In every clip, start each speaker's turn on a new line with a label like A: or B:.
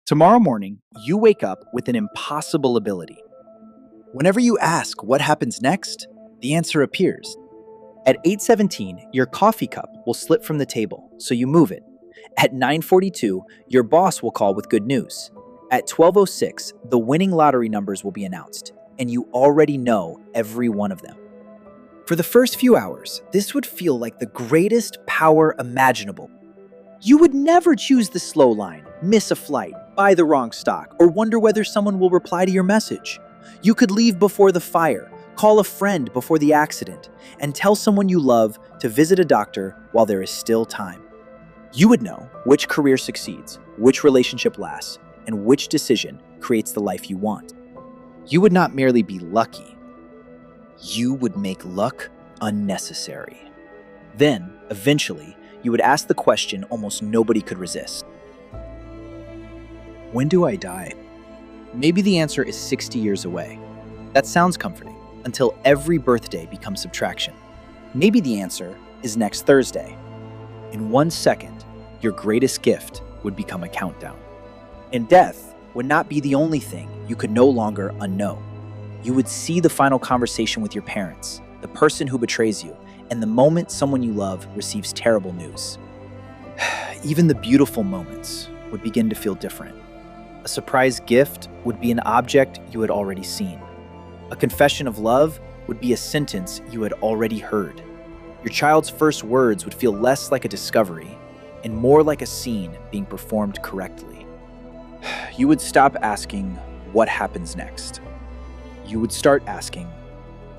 A: Tomorrow morning, you wake up with an impossible ability. Whenever you ask what happens next, the answer appears. At 8:17, your coffee cup will slip from the table, so you move it. At 9:42, your boss will call with good news. At 12:06, the winning lottery numbers will be announced, and you already know every one of them. For the first few hours, this would feel like the greatest power imaginable. You would never choose the slow line, miss a flight, buy the wrong stock, or wonder whether someone will reply to your message. You could leave before the fire, call a friend before the accident, and tell someone you love to visit a doctor while there is still time. You would know which career succeeds, which relationship lasts, and which decision creates the life you want. You would not merely be lucky. You would make luck unnecessary. Then, eventually, you would ask the question almost nobody could resist. When do I die? Maybe the answer is 60 years away. That sounds comforting, until every birthday becomes subtraction. Maybe the answer is next Thursday. In 1 second, your greatest gift would become a countdown. And death would not be the only thing you could no longer unknow. You would see the final conversation with your parents, the person who betrays you, and the moment someone you love receives terrible news. Even the beautiful moments would begin to feel different. A surprise gift would be an object you had already seen. A confession of love would be a sentence you had already heard. Your child's first words would feel less like a discovery and more like a scene being performed correctly. You would stop asking, what happens next? You would start asking,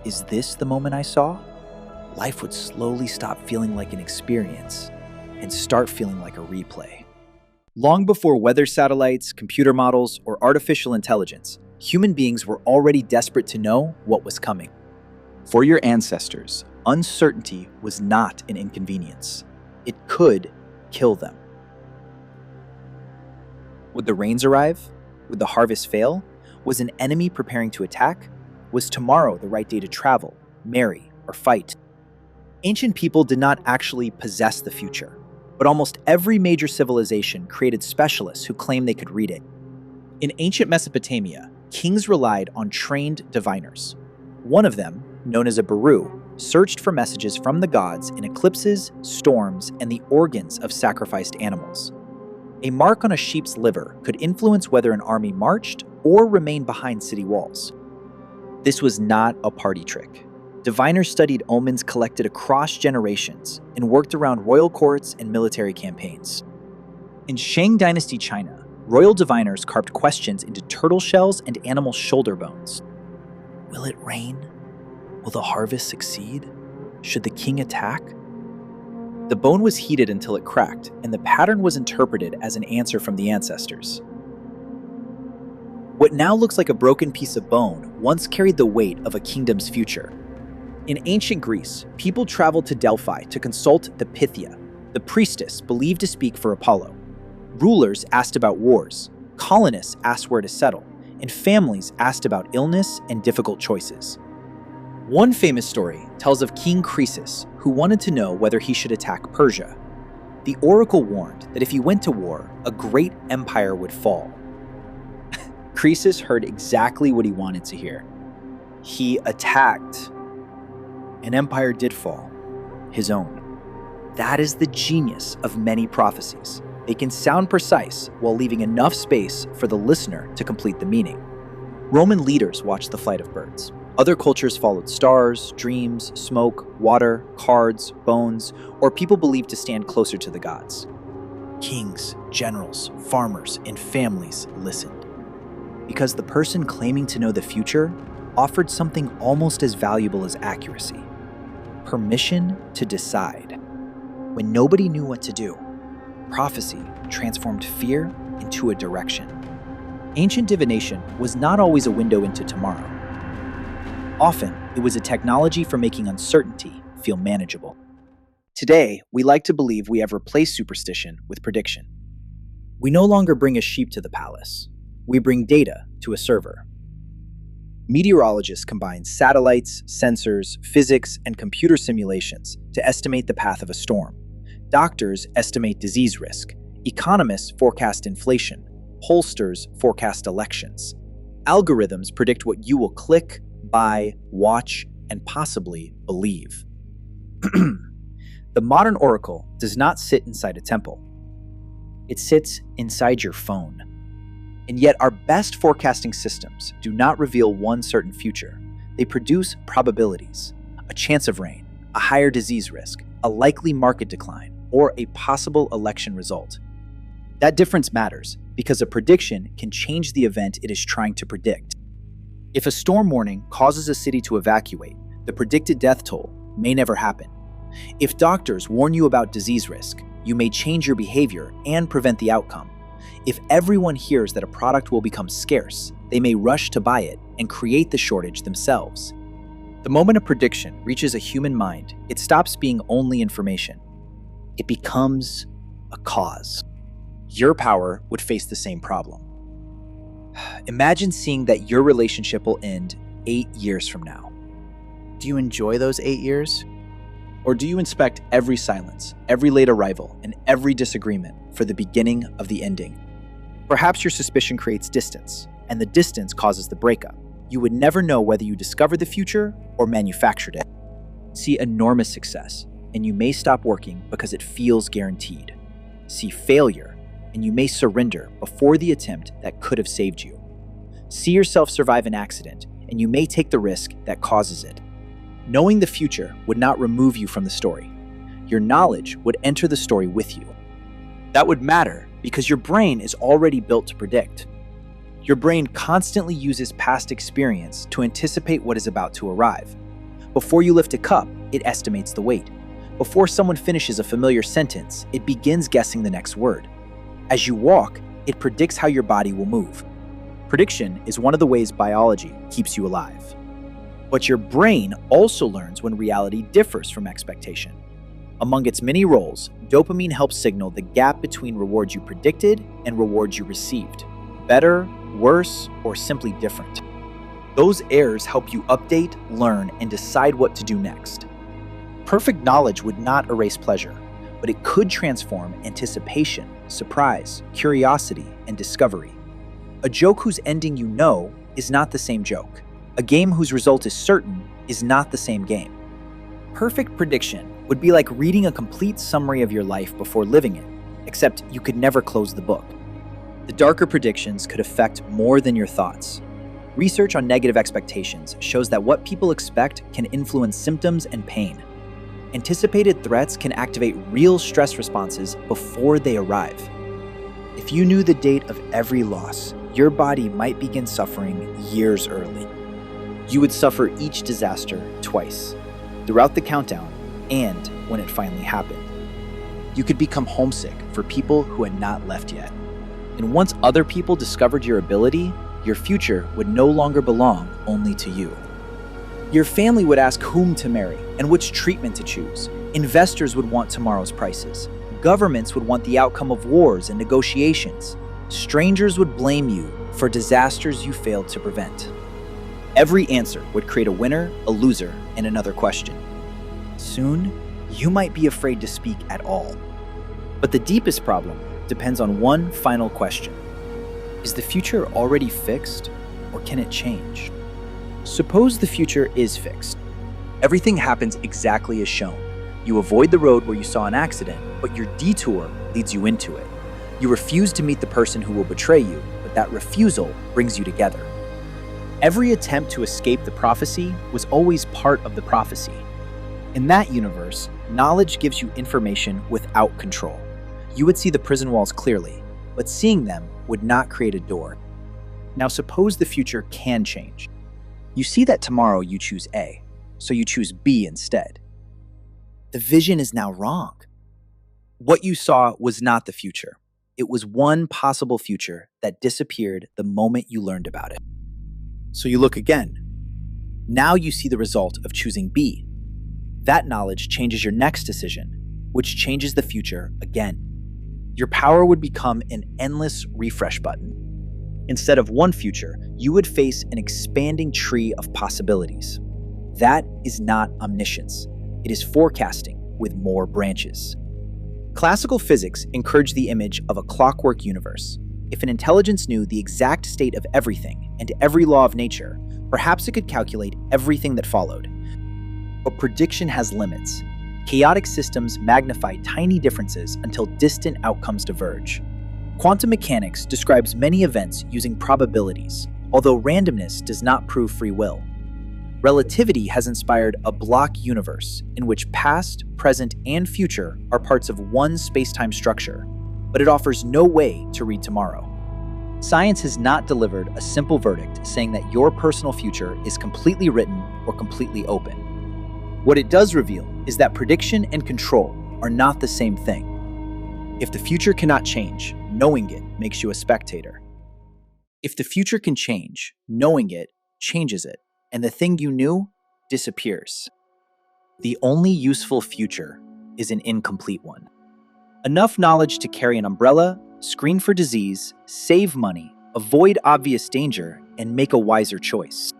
A: is this the moment I saw? Life would slowly stop feeling like an experience and start feeling like a replay. Long before weather satellites, computer models, or artificial intelligence, human beings were already desperate to know what was coming. For your ancestors, uncertainty was not an inconvenience. It could kill them. Would the rains arrive? Would the harvest fail? Was an enemy preparing to attack? Was tomorrow the right day to travel, marry, or fight? Ancient people did not actually possess the future, but almost every major civilization created specialists who claimed they could read it. In ancient Mesopotamia, kings relied on trained diviners. One of them, known as a baru, searched for messages from the gods in eclipses, storms, and the organs of sacrificed animals. A mark on a sheep's liver could influence whether an army marched or remained behind city walls. This was not a party trick. Diviners studied omens collected across generations and worked around royal courts and military campaigns. In Shang dynasty China, royal diviners carved questions into turtle shells and animal shoulder bones. Will it rain? Will the harvest succeed? Should the king attack? The bone was heated until it cracked, and the pattern was interpreted as an answer from the ancestors. What now looks like a broken piece of bone once carried the weight of a kingdom's future. In ancient Greece, people traveled to Delphi to consult the Pythia, the priestess believed to speak for Apollo. Rulers asked about wars, colonists asked where to settle, and families asked about illness and difficult choices. One famous story tells of King Croesus, who wanted to know whether he should attack Persia. The oracle warned that if he went to war, a great empire would fall. Croesus heard exactly what he wanted to hear. He attacked. An empire did fall, his own. That is the genius of many prophecies. They can sound precise while leaving enough space for the listener to complete the meaning. Roman leaders watched the flight of birds. Other cultures followed stars, dreams, smoke, water, cards, bones, or people believed to stand closer to the gods. Kings, generals, farmers, and families listened. Because the person claiming to know the future offered something almost as valuable as accuracy: permission to decide. When nobody knew what to do, prophecy transformed fear into a direction. Ancient divination was not always a window into tomorrow. Often, it was a technology for making uncertainty feel manageable. Today, we like to believe we have replaced superstition with prediction. We no longer bring a sheep to the palace. We bring data to a server. Meteorologists combine satellites, sensors, physics, and computer simulations to estimate the path of a storm. Doctors estimate disease risk. Economists forecast inflation. Pollsters forecast elections. Algorithms predict what you will click, buy, watch, and possibly believe. The modern oracle does not sit inside a temple. It sits inside your phone. And yet our best forecasting systems do not reveal one certain future. They produce probabilities, a chance of rain, a higher disease risk, a likely market decline, or a possible election result. That difference matters because a prediction can change the event it is trying to predict. If a storm warning causes a city to evacuate, the predicted death toll may never happen. If doctors warn you about disease risk, you may change your behavior and prevent the outcome. If everyone hears that a product will become scarce, they may rush to buy it and create the shortage themselves. The moment a prediction reaches a human mind, it stops being only information. It becomes a cause. Your power would face the same problem. Imagine seeing that your relationship will end 8 years from now. Do you enjoy those 8 years? Or do you inspect every silence, every late arrival, and every disagreement for the beginning of the ending? Perhaps your suspicion creates distance, and the distance causes the breakup. You would never know whether you discovered the future or manufactured it. See enormous success, and you may stop working because it feels guaranteed. See failure, and you may surrender before the attempt that could have saved you. See yourself survive an accident, and you may take the risk that causes it. Knowing the future would not remove you from the story. Your knowledge would enter the story with you. That would matter because your brain is already built to predict. Your brain constantly uses past experience to anticipate what is about to arrive. Before you lift a cup, it estimates the weight. Before someone finishes a familiar sentence, it begins guessing the next word. As you walk, it predicts how your body will move. Prediction is one of the ways biology keeps you alive. But your brain also learns when reality differs from expectation. Among its many roles, dopamine helps signal the gap between rewards you predicted and rewards you received. Better, worse, or simply different. Those errors help you update, learn, and decide what to do next. Perfect knowledge would not erase pleasure, but it could transform anticipation, surprise, curiosity, and discovery. A joke whose ending you know is not the same joke. A game whose result is certain is not the same game. Perfect prediction would be like reading a complete summary of your life before living it, except you could never close the book. The darker predictions could affect more than your thoughts. Research on negative expectations shows that what people expect can influence symptoms and pain. Anticipated threats can activate real stress responses before they arrive. If you knew the date of every loss, your body might begin suffering years early. You would suffer each disaster twice, throughout the countdown and when it finally happened. You could become homesick for people who had not left yet. And once other people discovered your ability, your future would no longer belong only to you. Your family would ask whom to marry and which treatment to choose. Investors would want tomorrow's prices. Governments would want the outcome of wars and negotiations. Strangers would blame you for disasters you failed to prevent. Every answer would create a winner, a loser, and another question. Soon, you might be afraid to speak at all. But the deepest problem depends on one final question. Is the future already fixed, or can it change? Suppose the future is fixed. Everything happens exactly as shown. You avoid the road where you saw an accident, but your detour leads you into it. You refuse to meet the person who will betray you, but that refusal brings you together. Every attempt to escape the prophecy was always part of the prophecy. In that universe, knowledge gives you information without control. You would see the prison walls clearly, but seeing them would not create a door. Now suppose the future can change. You see that tomorrow you choose A, so you choose B instead. The vision is now wrong. What you saw was not the future. It was one possible future that disappeared the moment you learned about it. So you look again. Now you see the result of choosing B. That knowledge changes your next decision, which changes the future again. Your power would become an endless refresh button. Instead of one future, you would face an expanding tree of possibilities. That is not omniscience. It is forecasting with more branches. Classical physics encouraged the image of a clockwork universe. If an intelligence knew the exact state of everything and every law of nature, perhaps it could calculate everything that followed. But prediction has limits. Chaotic systems magnify tiny differences until distant outcomes diverge. Quantum mechanics describes many events using probabilities, although randomness does not prove free will. Relativity has inspired a block universe in which past, present, and future are parts of one space-time structure, but it offers no way to read tomorrow. Science has not delivered a simple verdict saying that your personal future is completely written or completely open. What it does reveal is that prediction and control are not the same thing. If the future cannot change, knowing it makes you a spectator. If the future can change, knowing it changes it, and the thing you knew disappears. The only useful future is an incomplete one. Enough knowledge to carry an umbrella, screen for disease, save money, avoid obvious danger, and make a wiser choice.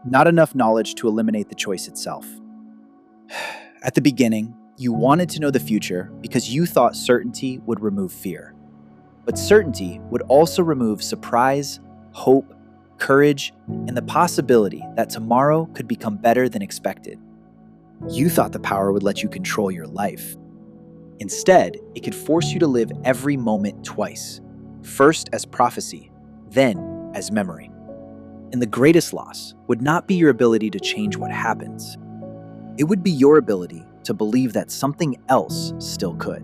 A: Not enough knowledge to eliminate the choice itself. At the beginning, you wanted to know the future because you thought certainty would remove fear. But certainty would also remove surprise, hope, courage, and the possibility that tomorrow could become better than expected. You thought the power would let you control your life. Instead, it could force you to live every moment twice, first as prophecy, then as memory. And the greatest loss would not be your ability to change what happens. It would be your ability to believe that something else still could.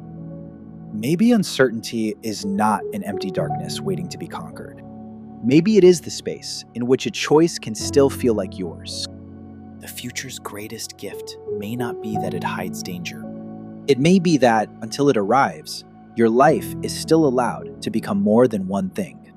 A: Maybe uncertainty is not an empty darkness waiting to be conquered. Maybe it is the space in which a choice can still feel like yours. The future's greatest gift may not be that it hides danger. It may be that, until it arrives, your life is still allowed to become more than one thing.